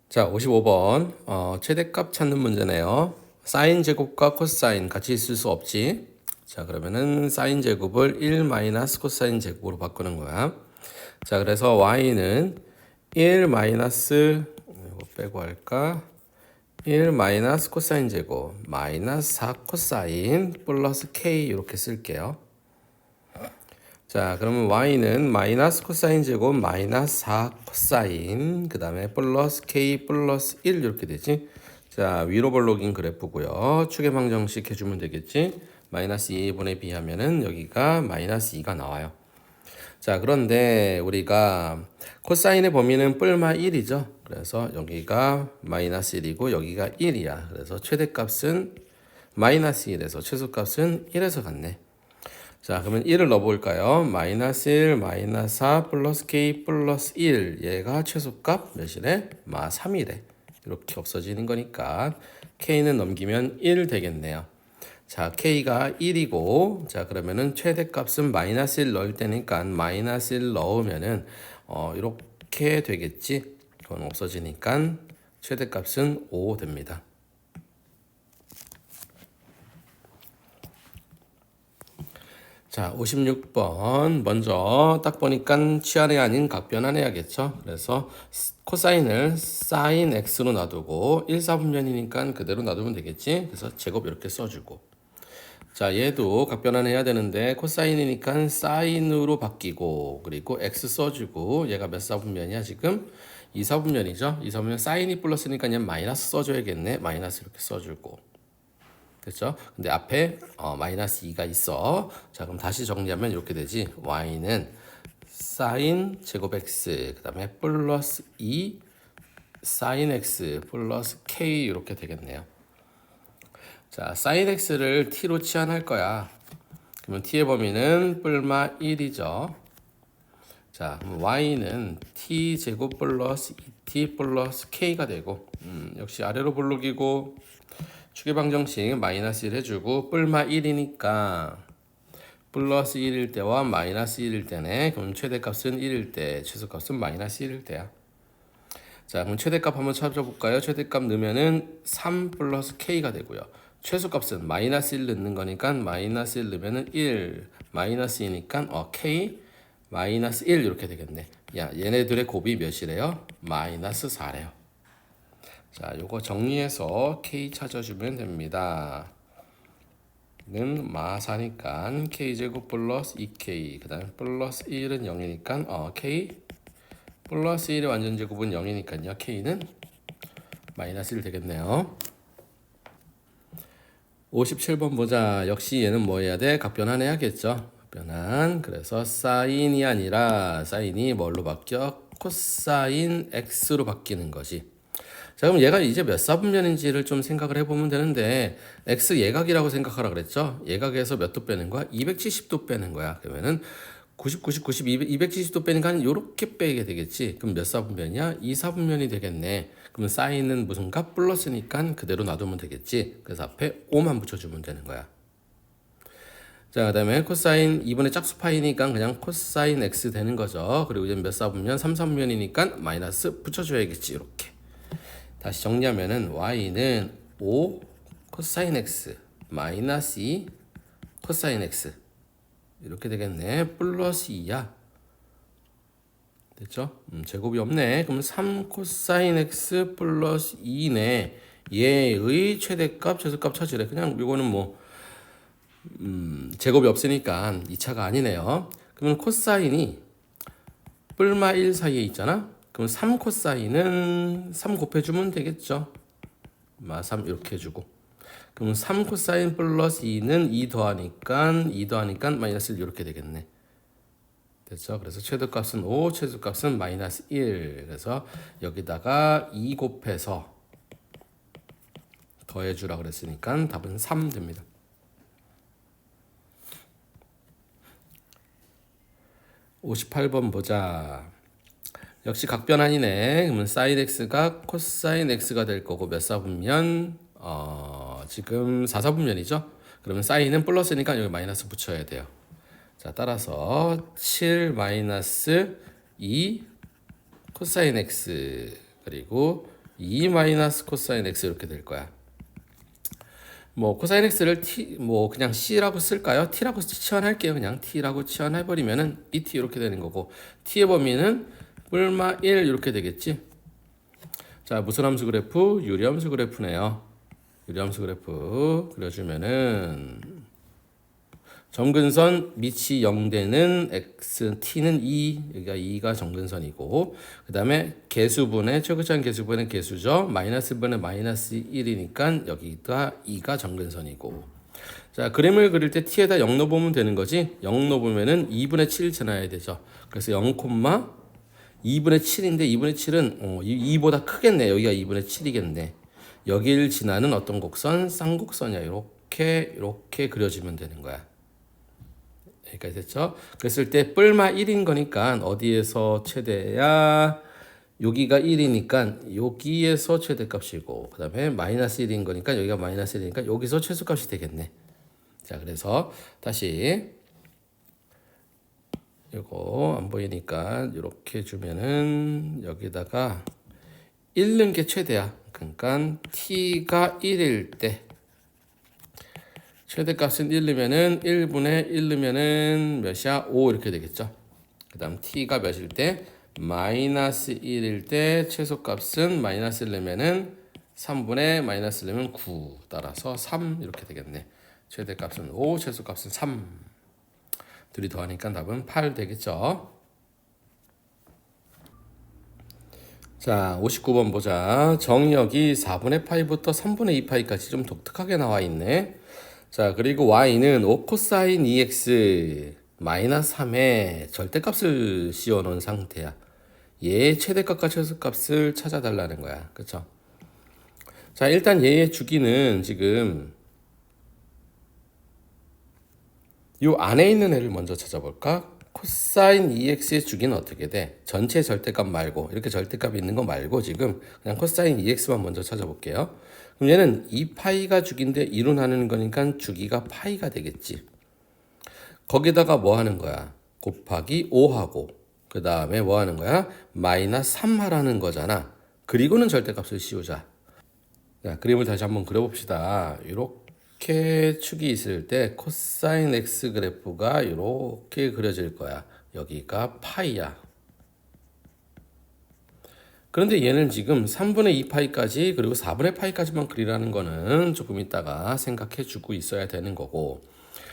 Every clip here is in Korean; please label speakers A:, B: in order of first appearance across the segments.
A: 자, 55번 최대값 찾는 문제네요. 사인 제곱과 코사인 같이 있을 수 없지. 자, 그러면은 사인 제곱을 1 마이너스 코사인 제곱으로 바꾸는 거야. 자, 그래서 y는 1 마이너스 이거 빼고 할까? 1 마이너스 코사인 제곱 마이너스 4 코사인 플러스 k 이렇게 쓸게요. 자, 그러면 y는 마이너스 코사인 제곱 마이너스 4 코사인 그 다음에 플러스 k 플러스 1 이렇게 되지. 자, 위로 볼록인 그래프고요. 추계방정식 해주면 되겠지. 마이너스 2분의 b 하면은 여기가 마이너스 2가 나와요. 자, 그런데 우리가 코사인의 범위는 뿔마 1이죠. 그래서 여기가 마이너스 1이고 여기가 1이야. 그래서 최대값은 마이너스 1에서 최소값은 1에서 같네. 자, 그러면 1을 넣어볼까요? 마이너스 1, 마이너스 4, 플러스 k, 플러스 1. 얘가 최소값 몇이래? 3이래. 이렇게 없어지는 거니까 k는 넘기면 1 되겠네요. 자, k가 1이고, 자, 그러면은 최대값은 마이너스 1 넣을 때니까 마이너스 1 넣으면은, 이렇게 되겠지? 그건 없어지니까 최대값은 5 됩니다. 자, 56번. 먼저 딱 보니까 치환이 아닌 각변환해야겠죠. 그래서 코사인을 사인 x로 놔두고 1, 4분면이니까 그대로 놔두면 되겠지. 그래서 제곱 이렇게 써주고. 자, 얘도 각변환해야 되는데 코사인이니까 사인으로 바뀌고 그리고 x 써주고 얘가 몇 사분면이야 지금? 2, 4분면이죠. 2, 4분면 사인이 플러스니까 그냥 마이너스 써줘야겠네. 마이너스 이렇게 써주고. 됐죠? 근데 앞에 마이너스 2가 있어. 자, 그럼 다시 정리하면 이렇게 되지. y는 사인 제곱 x 그 다음에 플러스 2 사인 x 플러스 k 이렇게 되겠네요. 자, 사인 x를 t로 치환할 거야. 그러면 t의 범위는 뿔마 1이죠. 자, 그럼 y는 t 제곱 플러스 2t 플러스 k가 되고 역시 아래로 볼록이고 추계방정식 마이너스 1 해주고 뿔마 1이니까 플러스 1일 때와 마이너스 1일 때네. 그럼 최대값은 1일 때, 최소값은 마이너스 1일 때야. 자, 그럼 최대값 한번 찾아볼까요? 최대값 넣으면은 3 플러스 k가 되고요. 최소값은 마이너스 1 넣는 거니까 마이너스 1 넣으면은 1 마이너스 2니까 k 마이너스 1 이렇게 되겠네. 야, 얘네들의 곱이 몇이래요? 마이너스 4래요. 자, 요거 정리해서 k 찾아주면 됩니다. 는 마사니까 k제곱 플러스 2k 그 다음에 플러스 1은 0이니까 k 플러스 1의 완전제곱은 0이니까요. k는 마이너스 1 되겠네요. 57번 보자. 역시 얘는 뭐 해야 돼? 각변환해야겠죠. 각변환. 그래서 사인이 아니라 사인이 뭘로 바뀌어? 코사인 x로 바뀌는 거지. 자, 그럼 얘가 이제 몇 사분면인지를 좀 생각을 해보면 되는데 x 예각이라고 생각하라 그랬죠? 예각에서 몇 도 빼는 거야? 270도 빼는 거야. 그러면은 90, 90, 90, 270도 빼니까 이렇게 빼게 되겠지. 그럼 몇 사분면이야? 2사분면이 되겠네. 그러면 사인은 무슨 값? 플러스니까 그대로 놔두면 되겠지. 그래서 앞에 5만 붙여주면 되는 거야. 자, 그 다음에 코사인 2분의 짝수 파이니까 그냥 코사인 x 되는 거죠. 그리고 이제 몇 사분면? 3사분면이니까 마이너스 붙여줘야겠지. 이렇게. 다시 정리하면은 y는 5 코사인 x 마이너스 2 코사인 x 이렇게 되겠네. 플러스 2야. 됐죠? 제곱이 없네. 그럼 3 코사인 x 플러스 2네. 얘의 최대값, 최소값 찾으래. 그냥 이거는 뭐 제곱이 없으니까 2차가 아니네요. 그러면 코사인이 뿔마 1 사이에 있잖아. 그럼 3 코사인은 3 곱해주면 되겠죠. 3 이렇게 해주고. 그럼 3 코사인 플러스 2는 2 더하니까 마이너스 1 이렇게 되겠네. 됐죠? 그래서 최대값은 5, 최소값은 마이너스 1. 그래서 여기다가 2 곱해서 더해주라 그랬으니까 답은 3 됩니다. 58번 보자. 역시 각변환이네. 그러면 사인 x가 코사인 x가 될 거고 몇 사분면? 지금 4사분면이죠. 그러면 사인은 플러스니까 여기 마이너스 붙여야 돼요. 자, 따라서 7 마이너스 2 코사인 x 그리고 2 마이너스 코사인 x 이렇게 될 거야. 뭐 코사인 x를 t 뭐 그냥 c라고 쓸까요? t라고 치환할게요. 그냥 t라고 치환해 버리면은 2t 이렇게 되는 거고 t의 범위는 뿔마 1 이렇게 되겠지. 자, 무슨 함수 그래프? 유리함수 그래프네요. 유리함수 그래프 그려주면은 점근선 밑이 0 되는 x t는 2 여기가 2가 점근선이고 그 다음에 개수분의 최고차원 개수분의 개수죠. 마이너스 분의 마이너스 1이니까 여기가 2가 점근선이고 자 그림을 그릴 때 t에다 0 넣어보면 되는 거지. 0 넣어보면은 2분의 7 지나야 되죠. 그래서 0, 2분의 7인데 2분의 7은 2보다 크겠네. 여기가 2분의 7이겠네. 여길 지나는 어떤 곡선? 쌍곡선이야. 이렇게 그려지면 되는 거야. 여기까지 됐죠? 그랬을 때 뿔마 1인 거니까 어디에서 최대야? 여기가 1이니까 여기에서 최대값이고 그 다음에 마이너스 1인 거니까 여기가 마이너스 1이니까 여기서 최소값이 되겠네. 자 그래서 다시 이거 안 보이니까 이렇게 주면은 여기다가 1는 게 최대야. 그러니까 t가 1일 때 최대값은 1이면은 1분의 1이면은 몇이야? 5 이렇게 되겠죠. 그 다음 t가 몇일 때? 마이너스 1일 때 최소값은 마이너스 1이면은 3분의 마이너스 1이면 9 따라서 3 이렇게 되겠네. 최대값은 5 최소값은 3 둘이 더하니까 답은 8 되겠죠. 자 59번 보자. 정의역이 4분의 파이부터 3분의 2 파이까지 좀 독특하게 나와 있네. 자 그리고 y는 5 코사인 2x 마이너스 3에 절대값을 씌워놓은 상태야. 얘의 최대값과 최소값을 찾아달라는 거야. 그쵸? 자 일단 얘의 주기는 지금 요 안에 있는 애를 먼저 찾아볼까? 코사인 2x의 주기는 어떻게 돼? 전체 절대값 말고 이렇게 절대값이 있는 거 말고 지금 그냥 코사인 2x만 먼저 찾아볼게요. 그럼 얘는 2파이가 주기인데 2로 나누는 거니까 주기가 파이가 되겠지. 거기다가 뭐 하는 거야? 곱하기 5하고 그 다음에 뭐 하는 거야? 마이너스 3 하라는 거잖아. 그리고는 절대값을 씌우자. 자, 그림을 다시 한번 그려봅시다. 이렇게 축이 있을 때 코사인 x 그래프가 이렇게 그려질 거야. 여기가 파이야. 그런데 얘는 지금 3분의 2파이까지 그리고 4분의 파이까지만 그리라는 거는 조금 이따가 생각해 주고 있어야 되는 거고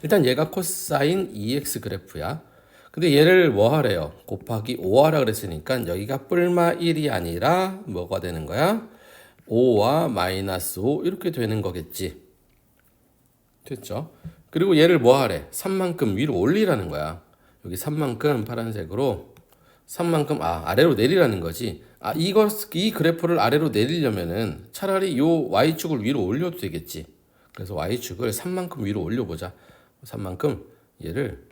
A: 일단 얘가 코사인 2x 그래프야. 근데 얘를 뭐 하래요? 곱하기 5 하라 그랬으니까 여기가 뿔마 1이 아니라 뭐가 되는 거야? 5와 마이너스 5 이렇게 되는 거겠지. 됐죠? 그리고 얘를 뭐 하래? 3만큼 위로 올리라는 거야. 여기 3만큼 파란색으로 3만큼 아래로 내리라는 거지. 이 그래프를 아래로 내리려면은 차라리 요 y축을 위로 올려도 되겠지. 그래서 y축을 3만큼 위로 올려보자. 3만큼 얘를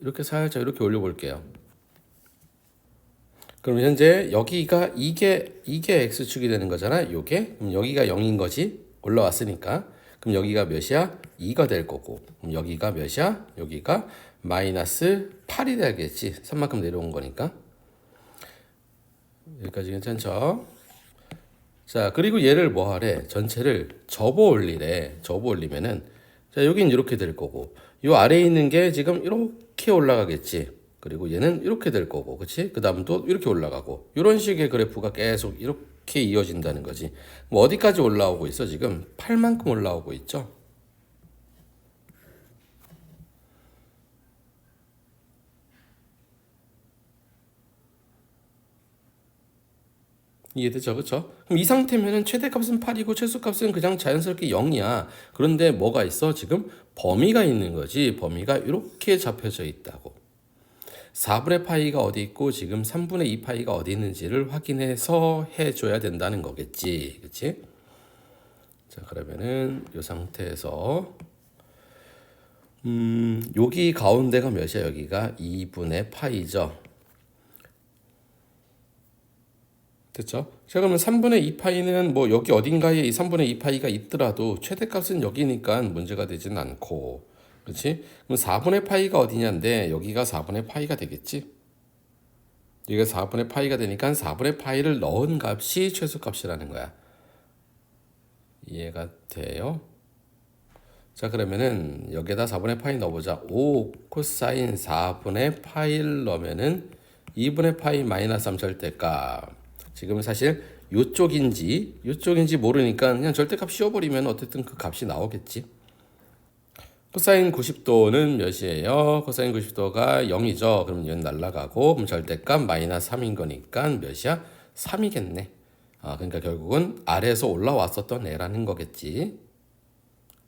A: 이렇게 살짝 이렇게 올려볼게요. 그럼 현재 여기가 이게 x축이 되는 거잖아. 요게 그럼 여기가 0인 거지. 올라왔으니까. 그럼 여기가 몇이야? 2가 될 거고. 그럼 여기가 몇이야? 여기가 마이너스 8이 되겠지. 3만큼 내려온 거니까. 여기까지 괜찮죠? 자 그리고 얘를 뭐 하래? 전체를 접어 올리래. 접어 올리면은 자 여긴 이렇게 될 거고 요 아래에 있는 게 지금 이렇게 올라가겠지. 그리고 얘는 이렇게 될 거고 그치? 그 다음 또 이렇게 올라가고 이런 식의 그래프가 계속 이렇게 이어진다는 거지. 뭐 어디까지 올라오고 있어? 지금 8만큼 올라오고 있죠. 이해되죠? 그쵸? 그럼 이 상태면은 최대값은 8이고 최소값은 그냥 자연스럽게 0이야. 그런데 뭐가 있어? 지금 범위가 있는 거지. 범위가 이렇게 잡혀져 있다고. 4분의 파이가 어디 있고 지금 3분의 2 파이가 어디 있는지를 확인해서 해줘야 된다는 거겠지. 그치? 자, 그러면은 이 상태에서 여기 가운데가 몇이야? 여기가 2분의 파이죠. 됐죠? 자 그러면 3분의 2 파이는 뭐 여기 어딘가에 이 3분의 2 파이가 있더라도 최대값은 여기니까 문제가 되지는 않고 그렇지? 그럼 4분의 파이가 어디냐인데 여기가 4분의 파이가 되겠지? 이게 4분의 파이가 되니까 4분의 파이를 넣은 값이 최소값이라는 거야. 이해가 돼요? 자, 그러면은 여기에다 4분의 파이 넣어보자. 5 코사인 4분의 파이를 넣으면은 2분의 파이 마이너스 3 절대값. 지금 사실 요쪽인지 모르니까 그냥 절대값 씌워버리면 어쨌든 그 값이 나오겠지. 코사인 90도는 몇이에요? 코사인 90도가 0이죠. 그럼 얘는 날라가고 그럼 절대값 마이너스 3인 거니까 몇이야? 3이겠네. 그러니까 결국은 아래에서 올라왔었던 애라는 거겠지.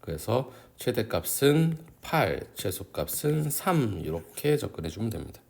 A: 그래서 최대값은 8, 최소값은 3 이렇게 접근해 주면 됩니다.